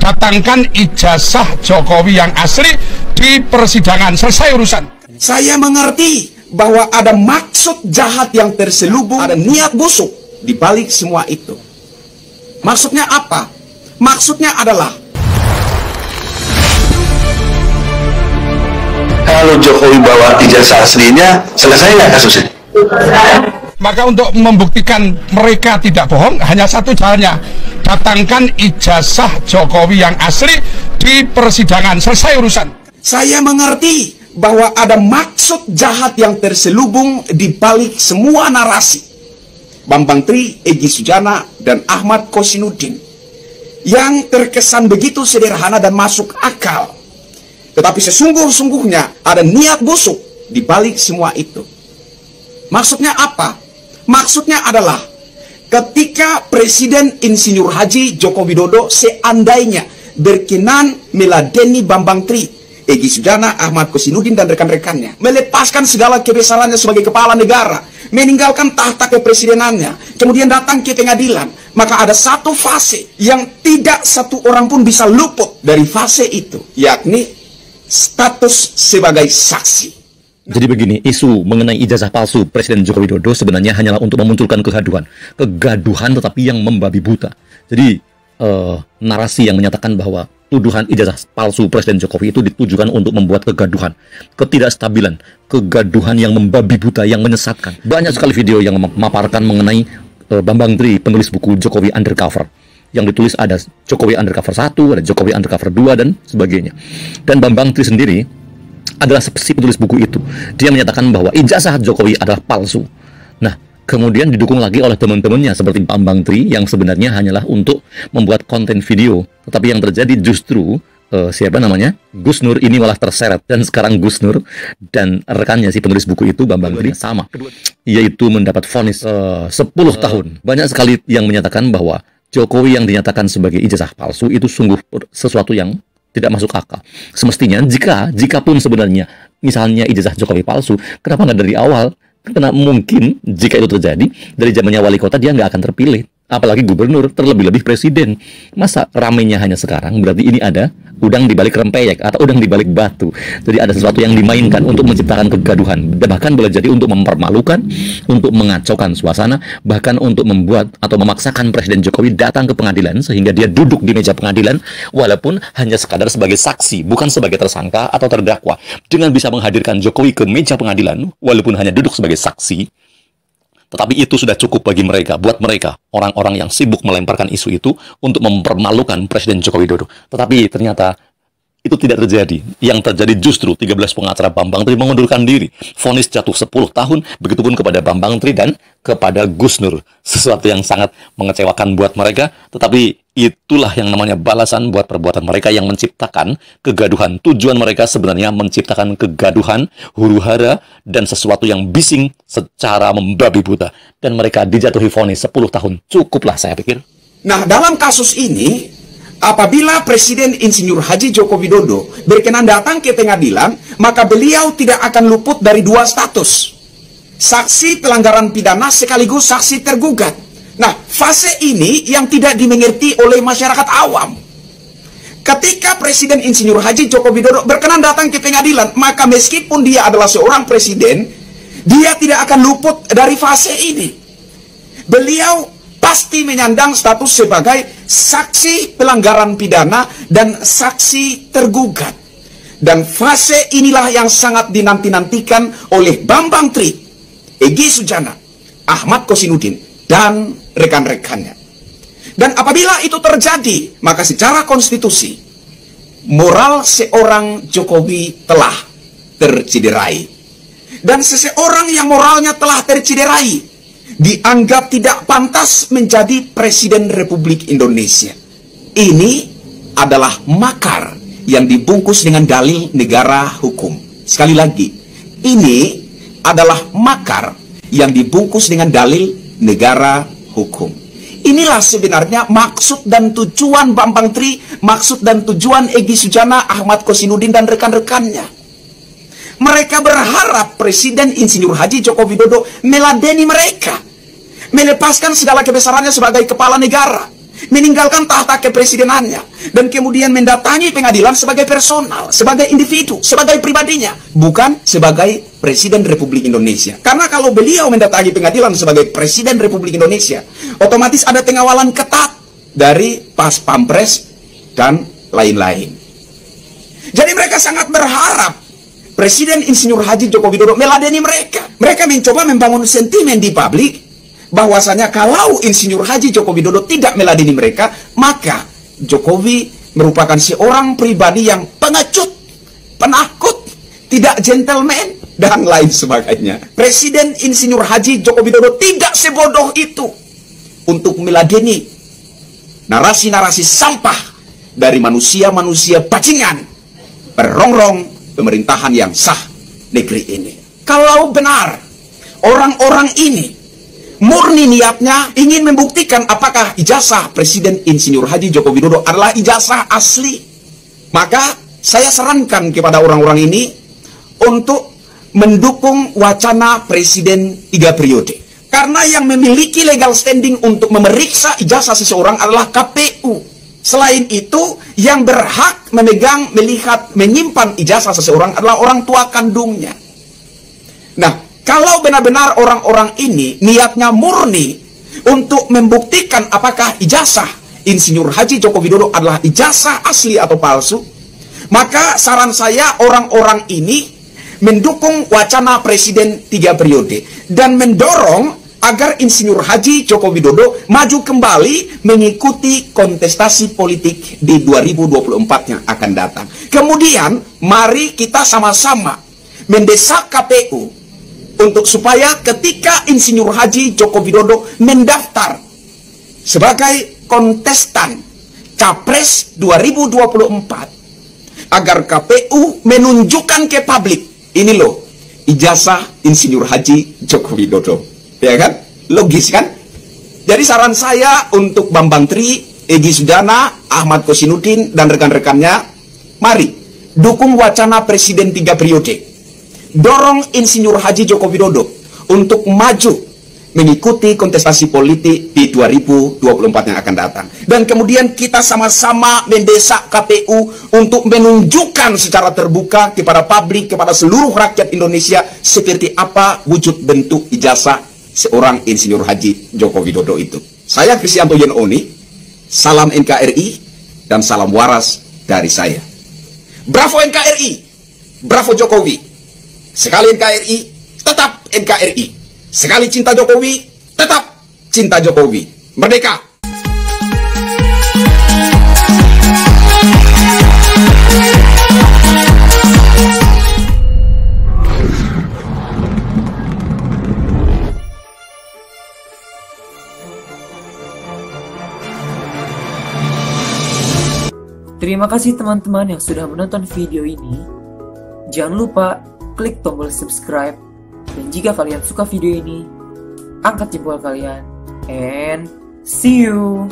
datangkan ijazah Jokowi yang asli di persidangan, selesai urusan. Saya mengerti bahwa ada maksud jahat yang terselubung, ada niat busuk di balik semua itu. Maksudnya apa? Maksudnya adalah kalau Jokowi bawa ijazah aslinya, selesai nggak kasusnya? Maka untuk membuktikan mereka tidak bohong, hanya satu jalannya, datangkan ijazah Jokowi yang asli di persidangan, selesai urusan. saya mengerti bahwa ada maksud jahat yang terselubung di balik semua narasi Bambang Tri, Egy Sujana, dan Ahmad Kosinudin yang terkesan begitu sederhana dan masuk akal. Tetapi sesungguh-sungguhnya ada niat busuk di balik semua itu. Maksudnya apa? Maksudnya adalah ketika Presiden Insinyur Haji Joko Widodo seandainya berkenan meladeni Bambang Tri, Egy Sujana, Ahmad Kosinudin, dan rekan-rekannya, melepaskan segala kebesarannya sebagai kepala negara, meninggalkan tahta kepresidenannya, kemudian datang ke pengadilan, maka ada satu fase yang tidak satu orang pun bisa luput dari fase itu, yakni status sebagai saksi. Jadi begini, isu mengenai ijazah palsu Presiden Joko Widodo sebenarnya hanyalah untuk memunculkan kegaduhan tetapi yang membabi buta. Jadi narasi yang menyatakan bahwa tuduhan ijazah palsu Presiden Jokowi itu ditujukan untuk membuat kegaduhan, ketidakstabilan, kegaduhan yang membabi buta, yang menyesatkan. Banyak sekali video yang memaparkan mengenai Bambang Tri, penulis buku Jokowi Undercover. Yang ditulis ada Jokowi Undercover 1, ada Jokowi Undercover 2, dan sebagainya. Dan Bambang Tri sendiri adalah si penulis buku itu. Dia menyatakan bahwa ijazah Jokowi adalah palsu. Nah, kemudian didukung lagi oleh teman-temannya seperti Bambang Tri yang sebenarnya hanyalah untuk membuat konten video. Tetapi yang terjadi justru siapa namanya? Gus Nur ini malah terseret, dan sekarang Gus Nur dan rekannya si penulis buku itu Bambang Tri sama, yaitu mendapat vonis 10 tahun. Banyak sekali yang menyatakan bahwa Jokowi yang dinyatakan sebagai ijazah palsu itu sungguh sesuatu yang tidak masuk akal. Semestinya jika pun sebenarnya misalnya ijazah Jokowi palsu, kenapa nggak dari awal? Karena mungkin jika itu terjadi dari zamannya wali kota dia nggak akan terpilih, apalagi gubernur, terlebih-lebih presiden. Masa ramainya hanya sekarang? Berarti ini ada udang di balik rempeyek atau udang di balik batu. Jadi ada sesuatu yang dimainkan untuk menciptakan kegaduhan, dan bahkan boleh jadi untuk mempermalukan, untuk mengacaukan suasana, bahkan untuk membuat atau memaksakan Presiden Jokowi datang ke pengadilan sehingga dia duduk di meja pengadilan walaupun hanya sekadar sebagai saksi, bukan sebagai tersangka atau terdakwa. Dengan bisa menghadirkan Jokowi ke meja pengadilan walaupun hanya duduk sebagai saksi, tetapi itu sudah cukup bagi mereka, buat mereka, orang-orang yang sibuk melemparkan isu itu untuk mempermalukan Presiden Joko Widodo. Tetapi ternyata itu tidak terjadi. Yang terjadi justru 13 pengacara Bambang Tri mengundurkan diri. Vonis jatuh 10 tahun, begitupun kepada Bambang Tri dan kepada Gus Nur. Sesuatu yang sangat mengecewakan buat mereka, tetapi itulah yang namanya balasan buat perbuatan mereka yang menciptakan kegaduhan. Tujuan mereka sebenarnya menciptakan kegaduhan, huru-hara, dan sesuatu yang bising secara membabi buta. Dan mereka dijatuhi vonis 10 tahun. Cukuplah saya pikir. Nah, dalam kasus ini, apabila Presiden Insinyur Haji Joko Widodo berkenan datang ke pengadilan, maka beliau tidak akan luput dari dua status. Saksi pelanggaran pidana sekaligus saksi tergugat. Nah, fase ini yang tidak dimengerti oleh masyarakat awam. Ketika Presiden Insinyur Haji Joko Widodo berkenan datang ke pengadilan, maka meskipun dia adalah seorang presiden, dia tidak akan luput dari fase ini. Beliau pasti menyandang status sebagai saksi pelanggaran pidana dan saksi tergugat. Dan fase inilah yang sangat dinanti-nantikan oleh Bambang Tri, Egy Sujana, Ahmad Kosinudin, dan rekan-rekannya. Dan apabila itu terjadi, maka secara konstitusi, moral seorang Jokowi telah tercederai. Dan seseorang yang moralnya telah tercederai dianggap tidak pantas menjadi Presiden Republik Indonesia. Ini adalah makar yang dibungkus dengan dalil negara hukum. Sekali lagi, ini adalah makar yang dibungkus dengan dalil negara hukum. Inilah sebenarnya maksud dan tujuan Bambang Tri, maksud dan tujuan Egy Sujana, Ahmad Kosinudin, dan rekan-rekannya. Mereka berharap Presiden Insinyur Haji Joko Widodo meladeni mereka, melepaskan segala kebesarannya sebagai kepala negara, meninggalkan tahta kepresidenannya, dan kemudian mendatangi pengadilan sebagai personal, sebagai individu, sebagai pribadinya, bukan sebagai Presiden Republik Indonesia. Karena kalau beliau mendatangi pengadilan sebagai Presiden Republik Indonesia, otomatis ada pengawalan ketat dari Pas Pampres dan lain-lain. Jadi mereka sangat berharap Presiden Insinyur Haji Joko Widodo meladeni mereka. Mereka mencoba membangun sentimen di publik bahwasanya kalau Insinyur Haji Joko Widodo tidak meladeni mereka, maka Jokowi merupakan seorang pribadi yang pengecut, penakut, tidak gentleman, dan lain sebagainya. Presiden Insinyur Haji Joko Widodo tidak sebodoh itu untuk meladeni narasi-narasi sampah dari manusia-manusia bajingan berongrong pemerintahan yang sah negeri ini. Kalau benar orang-orang ini murni niatnya ingin membuktikan apakah ijazah Presiden Insinyur Haji Joko Widodo adalah ijazah asli, maka saya sarankan kepada orang-orang ini untuk mendukung wacana Presiden 3 periode. Karena yang memiliki legal standing untuk memeriksa ijazah seseorang adalah KPU. Selain itu, yang berhak memegang, melihat, menyimpan ijazah seseorang adalah orang tua kandungnya. Nah, kalau benar-benar orang-orang ini niatnya murni untuk membuktikan apakah ijazah Insinyur Haji Joko Widodo adalah ijazah asli atau palsu, maka saran saya orang-orang ini mendukung wacana Presiden 3 periode dan mendorong agar Insinyur Haji Joko Widodo maju kembali mengikuti kontestasi politik di 2024 yang akan datang. Kemudian mari kita sama-sama mendesak KPU untuk supaya ketika Insinyur Haji Joko Widodo mendaftar sebagai kontestan Capres 2024, agar KPU menunjukkan ke publik, ini loh ijazah Insinyur Haji Joko Widodo. Ya kan? Logis kan? Jadi saran saya untuk Bambang Tri, Egy Sujana, Ahmad Kosinudin, dan rekan-rekannya, mari dukung wacana Presiden 3 periode. Dorong Insinyur Haji Joko Widodo untuk maju mengikuti kontestasi politik di 2024 yang akan datang. Dan kemudian kita sama-sama mendesak KPU untuk menunjukkan secara terbuka kepada publik, kepada seluruh rakyat Indonesia, seperti apa wujud bentuk ijazah seorang Insinyur Haji Joko Widodo itu. Saya Kristianto Yen Oni, salam NKRI dan salam waras dari saya. Bravo NKRI, bravo Jokowi. Sekali NKRI, tetap NKRI. Sekali cinta Jokowi, tetap cinta Jokowi. Merdeka! Terima kasih teman-teman yang sudah menonton video ini. Jangan lupa klik tombol subscribe. Dan jika kalian suka video ini, angkat jempol kalian. And see you!